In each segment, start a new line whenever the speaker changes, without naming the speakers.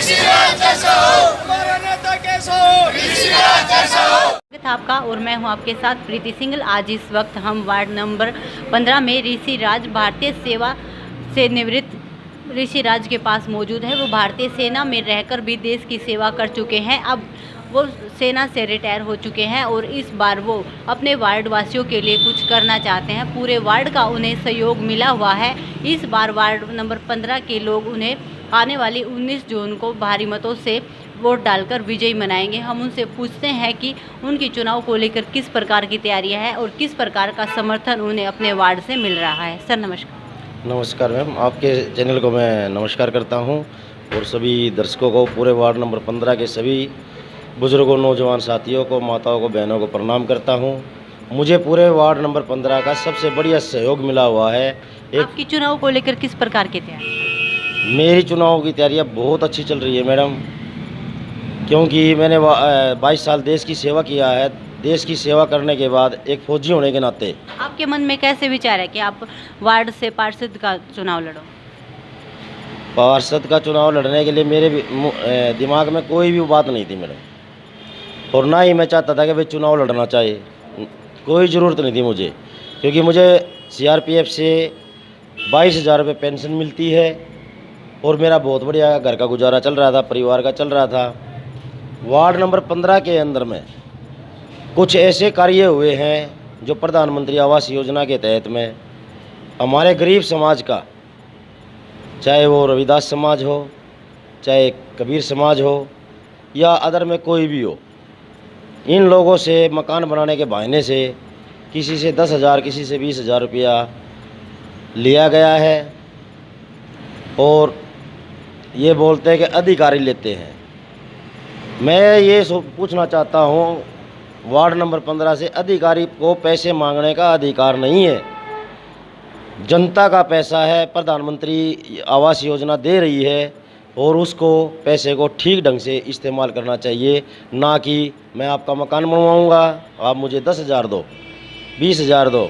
स्वागत है आपका और मैं हूं आपके साथ प्रीति सिंगल। आज इस वक्त हम वार्ड नंबर 15 में ऋषि राज भारतीय सेवा से निवृत्त ऋषि राज के पास मौजूद है। वो भारतीय सेना में रहकर भी देश की सेवा कर चुके हैं। अब वो सेना से रिटायर हो चुके हैं और इस बार वो अपने वार्ड वासियों के लिए कुछ करना चाहते हैं। पूरे वार्ड का उन्हें सहयोग मिला हुआ है। इस बार वार्ड नंबर 15 के लोग उन्हें आने वाली 19 जून को भारी मतों से वोट डालकर विजयी मनाएंगे। हम उनसे पूछते हैं कि उनकी चुनाव को लेकर किस प्रकार की तैयारियां हैं और किस प्रकार का समर्थन उन्हें अपने वार्ड से मिल रहा है। सर नमस्कार।
नमस्कार मैम, आपके चैनल को मैं नमस्कार करता हूं और सभी दर्शकों को, पूरे वार्ड नंबर 15 के सभी बुजुर्गों, नौजवान साथियों को, माताओं को, बहनों को प्रणाम करता हूं। मुझे पूरे वार्ड नंबर 15 का सबसे बढ़िया सहयोग मिला हुआ है।
आपकी चुनाव को लेकर किस प्रकार की तैयारी?
मेरी चुनाव की तैयारियाँ बहुत अच्छी चल रही है मैडम, क्योंकि मैंने 22 साल देश की सेवा किया है। देश की सेवा करने के बाद एक फौजी होने के नाते
आपके मन में कैसे विचार है कि आप वार्ड से पार्षद का चुनाव लड़ो?
पार्षद का चुनाव लड़ने के लिए मेरे दिमाग में कोई भी बात नहीं थी मैडम, और ना ही मैं चाहता था कि भाई चुनाव लड़ना चाहिए। कोई ज़रूरत नहीं थी मुझे, क्योंकि मुझे CRPF से 22,000 रुपये पेंशन मिलती है और मेरा बहुत बढ़िया घर का गुजारा चल रहा था, परिवार का चल रहा था। वार्ड नंबर 15 के अंदर में कुछ ऐसे कार्य हुए हैं जो प्रधानमंत्री आवास योजना के तहत में हमारे गरीब समाज का, चाहे वो रविदास समाज हो, चाहे कबीर समाज हो या अदर में कोई भी हो, इन लोगों से मकान बनाने के बहाने से किसी से 10,000, किसी से 20,000 रुपया लिया गया है और ये बोलते हैं कि अधिकारी लेते हैं। मैं ये पूछना चाहता हूँ, वार्ड नंबर 15 से अधिकारी को पैसे मांगने का अधिकार नहीं है। जनता का पैसा है, प्रधानमंत्री आवास योजना दे रही है और उसको पैसे को ठीक ढंग से इस्तेमाल करना चाहिए। ना कि मैं आपका मकान बनवाऊँगा, आप मुझे 10,000 दो, 20,000 दो।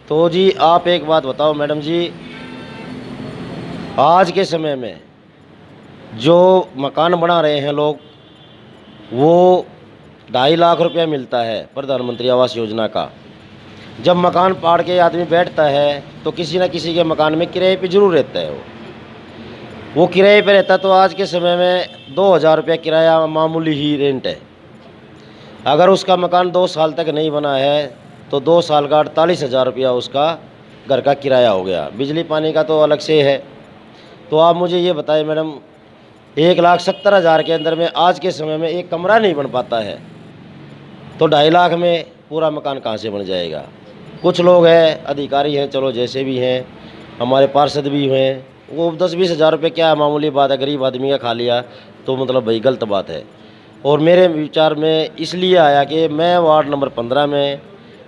तो जी आप एक बात बताओ मैडम जी, आज के समय में जो मकान बना रहे हैं लोग, वो 2.5 लाख रुपया मिलता है प्रधानमंत्री आवास योजना का। जब मकान पाड़ के आदमी बैठता है तो किसी न किसी के मकान में किराए पे जरूर रहता है। वो किराए पे रहता, तो आज के समय में 2,000 रुपया किराया मामूली ही रेंट है। अगर उसका मकान 2 साल तक नहीं बना है तो 2 साल का 48,000 रुपया उसका घर का किराया हो गया। बिजली पानी का तो अलग से है। तो आप मुझे ये बताएं मैडम, 1,70,000 के अंदर में आज के समय में एक कमरा नहीं बन पाता है, तो 2.5 लाख में पूरा मकान कहाँ से बन जाएगा? कुछ लोग हैं, अधिकारी हैं, चलो जैसे भी हैं, हमारे पार्षद भी हैं, वो 10-20,000 रुपये क्या मामूली बात है, गरीब आदमी का खा लिया तो मतलब भाई गलत बात है। और मेरे विचार में इसलिए आया कि मैं वार्ड नंबर 15 में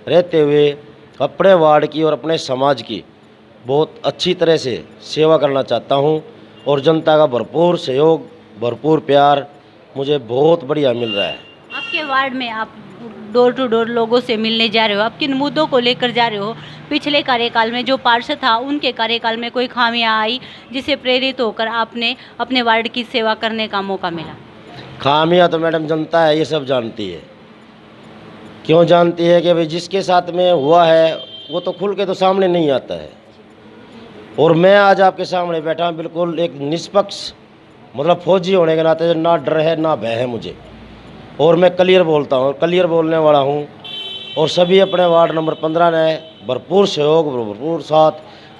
रहते हुए अपने वार्ड की और अपने समाज की बहुत अच्छी तरह से सेवा करना चाहता हूँ और जनता का भरपूर सहयोग, भरपूर प्यार मुझे बहुत बढ़िया मिल रहा है।
आपके वार्ड में आप डोर टू डोर लोगों से मिलने जा रहे हो, आप किन मुद्दों को लेकर जा रहे हो? पिछले कार्यकाल में जो पार्षद था, उनके कार्यकाल में कोई खामियां आई जिसे प्रेरित होकर आपने अपने वार्ड की सेवा करने का मौका मिला?
खामियां तो मैडम जनता है, ये सब जानती है। क्यों जानती है? कि भाई जिसके साथ में हुआ है वो तो खुल के तो सामने नहीं आता है। और मैं आज आपके सामने बैठा हूँ बिल्कुल एक निष्पक्ष, मतलब फौजी होने के नाते ना डर है ना भय है मुझे, और मैं क्लियर बोलता हूँ, क्लियर बोलने वाला हूँ। और सभी अपने वार्ड नंबर 15 ने भरपूर सहयोग, भरपूर साथ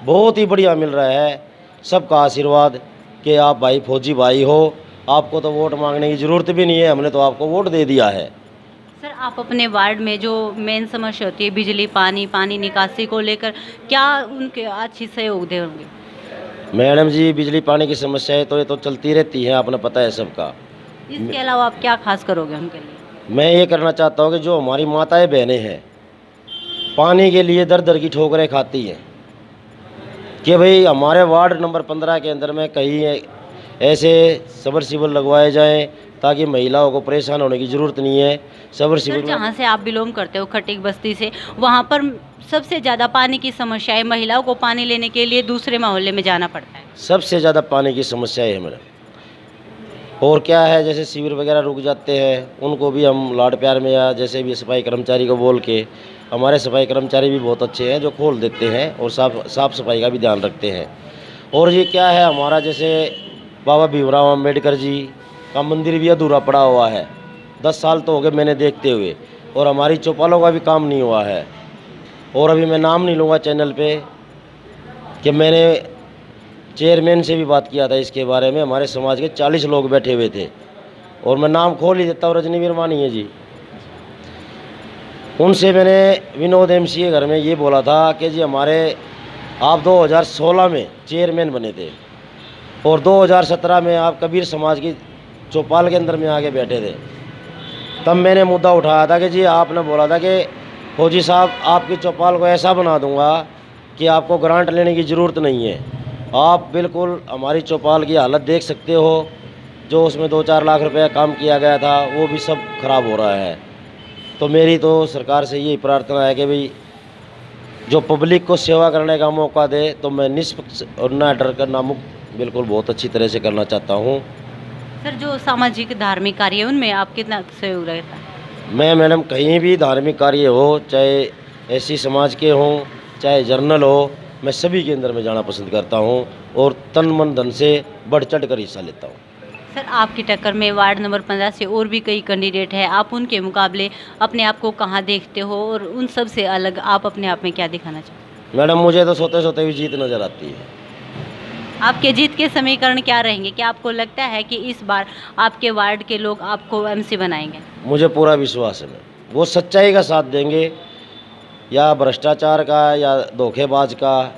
बहुत ही बढ़िया मिल रहा है। सबका आशीर्वाद कि आप भाई फौजी भाई हो, आपको तो वोट मांगने की ज़रूरत भी नहीं है, हमने तो आपको वोट दे दिया है।
सर, आप अपने वार्ड में जो मेन समस्या होती है बिजली, पानी निकासी को लेकर, क्या उनके अच्छी सहयोग देंगे?
मैडम जी, बिजली पानी की समस्याएं तो ये तो चलती रहती है, आपने पता है सबका।
इसके अलावा आप क्या खास करोगे उनके लिए?
मैं ये करना चाहता हूँ कि जो हमारी माताएं बहनें हैं, पानी के लिए दर दर की ठोकरें खाती हैं, कि भाई हमारे वार्ड नंबर 15 के अंदर में कहीं ऐसे सबमर्सिबल लगवाए जाएं ताकि महिलाओं को परेशान होने की ज़रूरत नहीं है। सबमर्सिबल
जहाँ से आप बिलोंग करते हो, खटीक बस्ती से, वहाँ पर सबसे ज़्यादा पानी की समस्या है। महिलाओं को पानी लेने के लिए दूसरे मोहल्ले में जाना पड़ता है।
सबसे ज़्यादा पानी की समस्या है मैडम। और क्या है, जैसे शिविर वगैरह रुक जाते हैं उनको भी हम लाड प्यार में, या जैसे भी सफाई कर्मचारी को बोल के, हमारे सफाई कर्मचारी भी बहुत अच्छे हैं जो खोल देते हैं और साफ सफाई का भी ध्यान रखते हैं। और ये क्या है, हमारा जैसे बाबा भीमराव अम्बेडकर जी का मंदिर भी अधूरा पड़ा हुआ है, 10 साल तो हो गए मैंने देखते हुए, और हमारी चौपालों का भी काम नहीं हुआ है। और अभी मैं नाम नहीं लूँगा चैनल पे कि मैंने चेयरमैन से भी बात किया था इसके बारे में, हमारे समाज के 40 लोग बैठे हुए थे, और मैं नाम खोल ही देता हूँ, रजनी वीरवानी है जी। उनसे मैंने विनोद एमसीए घर में ये बोला था कि जी हमारे आप 2016 में चेयरमैन बने थे और 2017 में आप कबीर समाज की चौपाल के अंदर में आके बैठे थे। तब मैंने मुद्दा उठाया था कि जी आपने बोला था कि फौजी साहब आपकी चौपाल को ऐसा बना दूंगा कि आपको ग्रांट लेने की ज़रूरत नहीं है। आप बिल्कुल हमारी चौपाल की हालत देख सकते हो, जो उसमें 2-4 लाख रुपए काम किया गया था वो भी सब खराब हो रहा है। तो मेरी तो सरकार से यही प्रार्थना है कि भाई जो पब्लिक को सेवा करने का मौका दे तो मैं निष्पक्ष और ना डर कर ना मुक्त बिल्कुल बहुत अच्छी तरह से करना चाहता हूँ।
सर, जो सामाजिक धार्मिक कार्य है उनमें आप कितना सहयोग रहता है?
मैं मैडम कहीं भी धार्मिक कार्य हो, चाहे एससी समाज के हों चाहे जर्नल हो, मैं सभी के अंदर में जाना पसंद करता हूँ और तन मन धन से बढ़ चढ़ कर हिस्सा लेता हूँ।
सर, आपकी टक्कर में वार्ड नंबर 15 से और भी कई कैंडिडेट हैं, आप उनके मुकाबले अपने आप को कहाँ देखते हो और उन सब से अलग आप अपने आप में क्या दिखाना चाहते
मैडम मुझे तो सोते सोते हुई जीत नज़र आती है।
हो? आपके जीत के समीकरण क्या रहेंगे? क्या आपको लगता है कि इस बार आपके वार्ड के लोग आपको एमसी बनाएंगे?
मुझे पूरा विश्वास है, वो सच्चाई का साथ देंगे, या भ्रष्टाचार का या धोखेबाज का,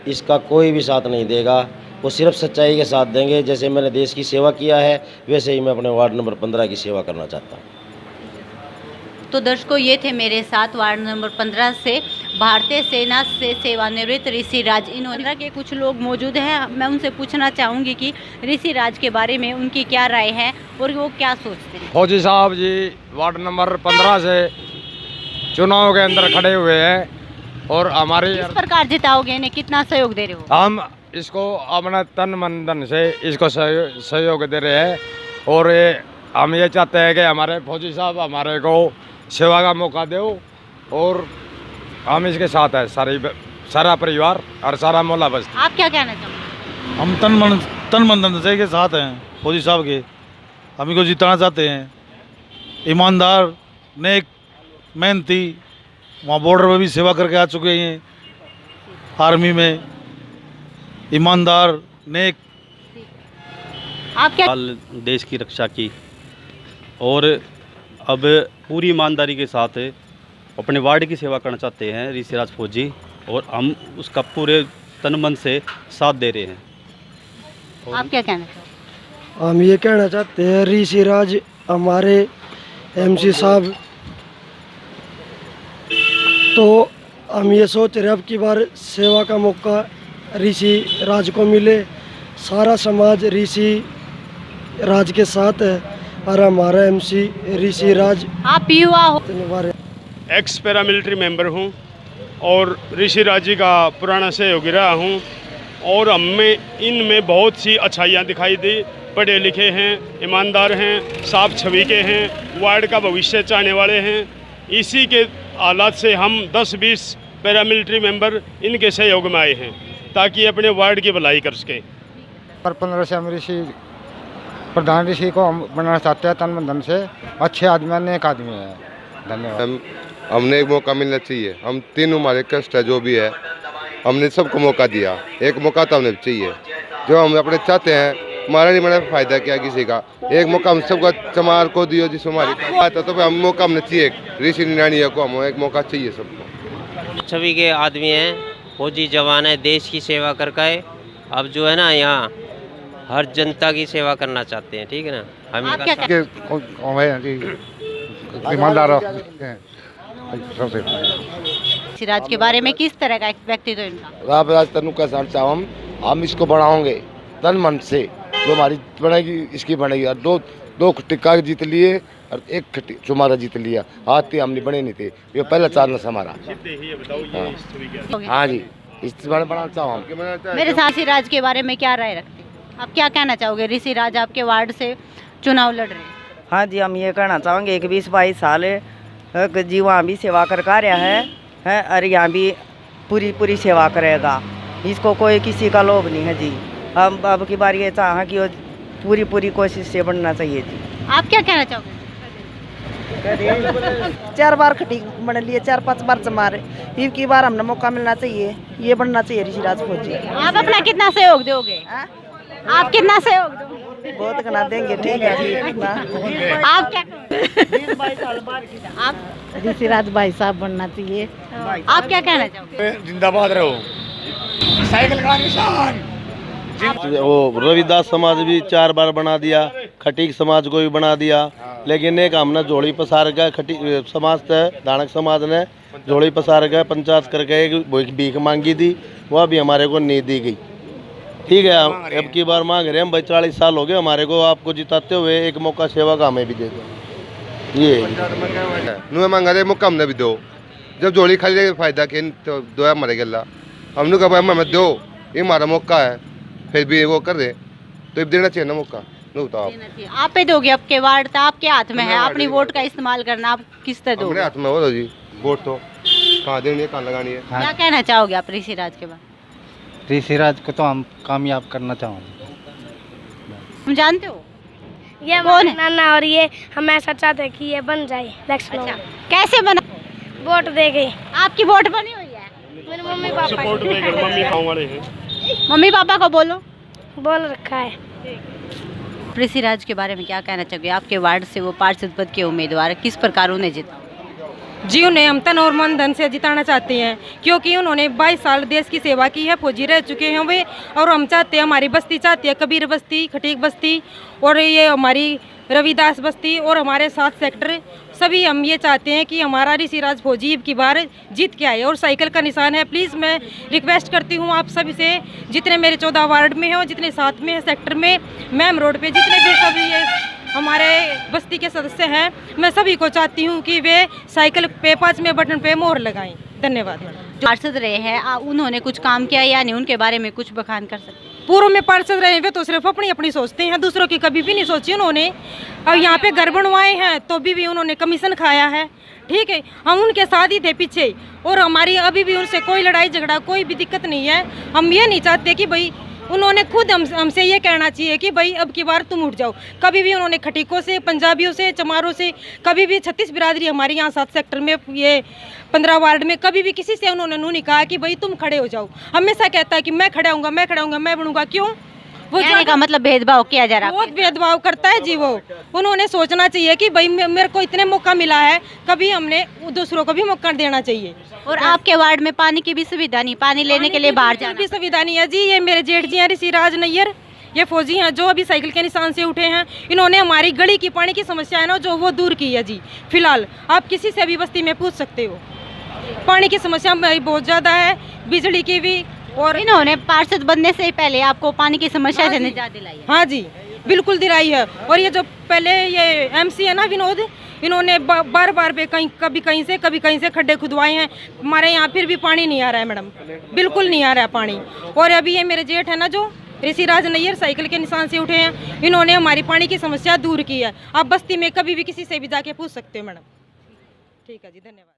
इसका कोई भी साथ नहीं देगा। वो सिर्फ सच्चाई के साथ देंगे। जैसे मैंने देश की सेवा किया है वैसे ही मैं अपने वार्ड नंबर 15 की सेवा करना चाहता हूँ।
तो दर्शकों, ये थे मेरे साथ वार्ड नंबर 15 से भारतीय सेना से सेवानिवृत्त ऋषि राज। इन्होंने के कुछ लोग मौजूद हैं, मैं उनसे पूछना चाहूँगी कि ऋषि राज के बारे में उनकी क्या राय है और वो क्या सोचते हैं।
फौजी साहब जी वार्ड नंबर 15 से चुनाव के अंदर खड़े हुए हैं और हमारे
किस प्रकार जिताओगे, इन्हें कितना सहयोग दे रहे हो?
हम इसको अपना तन मन धन से इसको सहयोग दे रहे हैं और हम ये चाहते हैं कि हमारे फौजी साहब हमारे को सेवा का मौका दो और हम इसके साथ हैं, सारा परिवार और सारा मोहल्ला बस्ती।
आप क्या कहना चाहोगे?
हम तन मन धन से के साथ हैं फौजी साहब के, हम इनको जिताना चाहते हैं। ईमानदार, नेक, मेहनती, वहाँ बॉर्डर पर भी सेवा करके आ चुके हैं, आर्मी में, ईमानदार, नेक।
आप क्या
देश की रक्षा की और अब पूरी ईमानदारी के साथ अपने वार्ड की सेवा करना चाहते हैं ऋषि राज फौजी, और हम उसका पूरे तन मन से साथ दे रहे हैं।
आप क्या कहना चाहोगे?
हम ये कहना चाहते हैं ऋषि राज हमारे एमसी साहब, तो हम ये सोच रहे अब की बार सेवा का मौका ऋषि राज को मिले। सारा समाज ऋषि राज के साथ है और हमारा एमसी ऋषि राज।
आप युवा हो,
एक्स पैरामिलिट्री मेंबर हूं और ऋषि राज जी का पुराना सहयोगी रहा हूं और हमें इनमें बहुत सी अच्छाइयां दिखाई दी। पढ़े लिखे हैं, ईमानदार हैं, साफ छवि के हैं, वार्ड का भविष्य चाहने वाले हैं। इसी के हालात से हम 10-20 पैरामिलिट्री मेंबर इनके सहयोग में आए हैं ताकि अपने वार्ड की भलाई कर सके।
पर 15 से हम ऋषि प्रधान ऋषि को हम बनाना चाहते हैं तन मन धन से। अच्छे आदमी हैं, नेक आदमी है। धन्यवाद।
हमने एक मौका मिलना चाहिए। हम तीन हमारे कष्ट है जो भी है, हमने सबको मौका दिया, एक मौका तो हमें चाहिए। जो हम अपने चाहते हैं, हमारा नहीं बड़ा फायदा क्या किसी का, एक मौका हम सबका चमार को दियो जिसमें हमारी बात है, तो हम मौका हमने चाहिए। ऋषि निरानिया को हम एक मौका चाहिए सबको।
छवि के आदमी हैं, फौजी जवान है, देश की सेवा करके अब जो है ना यहाँ हर जनता की सेवा करना चाहते हैं। ठीक है ना, हम
ईमानदार
ऋषि राज के बारे में किस तरह का व्यक्तित्व इनका?
राज तनु का साथ हम इसको बढ़ाओगे तन मन से, जो हमारी बनेगी इसकी बनेगी। और दो टिक्का जीत लिए और एक चुमारा जीत लिया। हाथ हमने बने नहीं थे, ये पहला चांस हमारा। हाँ जी, इस बारे में बनाना चाहूँ हम।
मेरे साथ ऋषि राज के बारे में क्या राय रखते हैं? आप क्या कहना चाहोगे? ऋषि राज आपके वार्ड से चुनाव लड़ रहे हैं।
हाँ जी, हम ये कहना चाहेंगे कि 20-22 साल जी वहाँ भी सेवा कर रहा है और यहाँ भी पूरी सेवा करेगा। इसको कोई किसी का लोभ नहीं है जी। हम अब की बार ये चाहें कि वो पूरी कोशिश से बनना चाहिए जी।
आप क्या कहना चाहोगे?
4 बार खटी बन लिए, 4-5 बार मारे, एक की बार हमने मौका मिलना चाहिए, ये बनना चाहिए ऋषि राज फौजी।
आप अपना कितना सहयोग दोगे? आप कितना सहयोग दोगे?
बहुत कना देंगे, ठीक है जी।
आप क्या आप
ऋषि राज भाई साहब बनना चाहिए।
आप क्या कहना चाहोगे?
जिंदाबाद रहो। साइकिल का निशान।
वो रविदास समाज भी 4 बार बना दिया, खटीक समाज को भी बना दिया, लेकिन एक हमने झोली पसार गए, खटीक समाज थे, दानक समाज ने झोली पसार गए, पंचायत करके एक भीख मांगी थी, वह भी हमारे को नहीं दी गई। ठीक है, अब की बार मांग रहे हैं, भाई 40 साल हो गए हमारे को आपको जिताते हुए, एक मौका सेवा का हमें भी दे दो। ये
मांगा रहे मौका हमने भी दो, जब झोली खाली फायदा के तो दो मरे गला, हमने कहा भाई हमें दो, ये हमारा मौका है, फिर भी वो कर रहे तो देना चाहिए ना मौका।
आप पे दोगे? आपके वार्ड था, आपके हाथ में है अपनी वोट का इस्तेमाल करना, आप किस तरह दोगे?
हाथ में हो जी, वोट तो कहाँ देनी है, कहाँ लगानी है।
क्या कहना चाहोगे आप ऋषि राज के बारे?
ऋषि राज को तो हम कामयाब करना चाहेंगे।
हम जानते हो
ये
कौन है?
नाना, और ये हम ऐसा चाहते हैं कि ये बन जाए।
अच्छा, कैसे बना?
वोट दे गई।
आपकी वोट बनी हुई है?
मेरे मम्मी पापा
सपोर्ट देकर मम्मी गाँव वाले हैं।
मम्मी पापा को बोलो।
बोल रखा है।
ऋषि राज के बारे में क्या कहना चाहोगे? आपके वार्ड से वो पार्षद पद के उम्मीदवार, किस प्रकार उन्हें जीता?
जी, उन्हें हम तन और मन धन से जिताना चाहते हैं, क्योंकि उन्होंने 22 साल देश की सेवा की है, फौजी रह चुके हैं वे। और हम चाहते हैं, हमारी बस्ती चाहती है, कबीर बस्ती, खटीक बस्ती और ये हमारी रविदास बस्ती और हमारे 7 सेक्टर सभी हम ये चाहते हैं कि हमारा ऋषि राज फौजी की बार जीत के आए। और साइकिल का निशान है। प्लीज़ मैं रिक्वेस्ट करती हूँ आप सभी से, जितने मेरे 14 वार्ड में हैं और जितने 7 में हैं सेक्टर में, मैम रोड पे जितने भी सभी ये हमारे बस्ती के सदस्य हैं, मैं सभी को चाहती हूँ कि वे साइकिल पे 5वें बटन पे मोहर लगाएं। धन्यवाद।
जो पार्षद रहे हैं उन्होंने कुछ काम किया या नहीं, उनके बारे में कुछ बखान कर सकते?
पूर्व में पार्षद रहे वे तो सिर्फ अपनी सोचते हैं, दूसरों की कभी भी नहीं सोची उन्होंने। और यहाँ पे घर बनवाए हैं तो भी उन्होंने कमीशन खाया है। ठीक है, हम उनके साथ ही थे पीछे, और हमारी अभी भी उनसे कोई लड़ाई झगड़ा कोई भी दिक्कत नहीं है। हम ये नहीं चाहते कि भाई, उन्होंने खुद हमसे ये कहना चाहिए कि भाई अब की बार तुम उठ जाओ। कभी भी उन्होंने खटीकों से, पंजाबियों से, चमारों से, कभी भी 36 बिरादरी हमारे यहाँ 7 सेक्टर में, ये 15 वार्ड में, कभी भी किसी से उन्होंने नहीं कहा कि भाई तुम खड़े हो जाओ। हमेशा कहता है कि मैं खड़ा हूँगा, मैं खड़ा हूँगा, मैं बनूंगा। क्यों? वो
कहने का मतलब भेदभाव किया जा रहा है।
बहुत भेदभाव करता है जी वो। उन्होंने सोचना चाहिए कि भाई मेरे को इतने मौका मिला है, कभी हमने दूसरों को भी मौका देना चाहिए।
और आपके वार्ड में पानी की भी सुविधा नहीं, पानी लेने के लिए बाहर जाना
भी सुविधा नहीं है जी। ये मेरे जेठ जी हैं ऋषि राज नैयर, ये फौजी हैं जो अभी साइकिल के निशान से उठे हैं। इन्होंने हमारी गली की पानी की समस्या है ना, जो वो दूर की है जी। फिलहाल आप किसी से भी बस्ती में पूछ सकते हो, पानी की समस्या बहुत ज़्यादा है, बिजली की भी।
और इन्होंने पार्षद बनने से पहले आपको पानी की समस्या से निजात दिलाई है?
हाँ जी, बिल्कुल दिलाई है। और ये जो पहले ये MC है ना विनोद, इन्होंने बार पे कभी कहीं से खड्डे खुदवाए हैं हमारे यहाँ, फिर भी पानी नहीं आ रहा है मैडम, बिल्कुल नहीं आ रहा है पानी। और अभी ये मेरे जेठ है ना जो ऋषि राज नैयर, साइकिल के निशान से उठे हैं, इन्होंने हमारी पानी की समस्या दूर की है। आप बस्ती में कभी भी किसी से भी जाके पूछ सकते हो मैडम। ठीक है जी, धन्यवाद।